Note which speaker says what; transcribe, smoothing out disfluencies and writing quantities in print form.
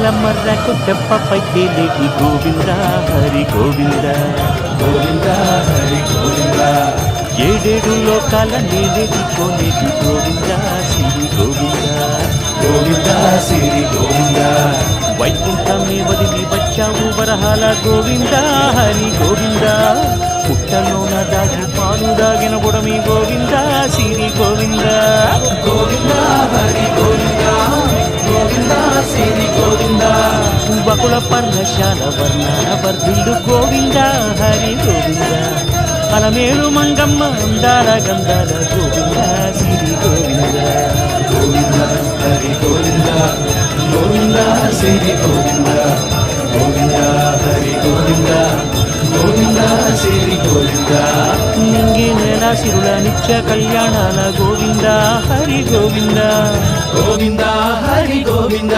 Speaker 1: నేల మర్రకు తెప్పపై తేలేటి గోవింద హరి గోవింద
Speaker 2: గోవింద హరి గోవింద
Speaker 1: ఏడేడు లోకాల నేలేటి కోనేటి గోవింద శ్రీ గోవింద
Speaker 2: గోవింద శ్రీ గోవింద
Speaker 1: వైకుంఠమే వదిలి వచ్చావు వరహాల గోవింద హరి గోవింద పుట్టలోన దాగి పాలు దాగిన బుడమి గోవింద శ్రీ గోవింద
Speaker 2: గోవింద హరి గోవింద గోవింద శ్రీ గోవింద
Speaker 1: బకుళ పర్ణశాల వర్ణాల వర్ధిల్లు గోవింద హరి గోవింద అలమేలు మంగమ్మ అందాల గంధాల గోవింద శ్రీ గోవింద
Speaker 2: గోవింద హరి గోవింద గోవింద శ్రీ గోవింద గోవింద హరి గోవింద గోవింద శ్రీ గోవింద
Speaker 1: నింగి నేల సిరుల నిత్య కళ్యాణాల గోవింద హరి గోవింద
Speaker 2: గోవింద హరి గోవింద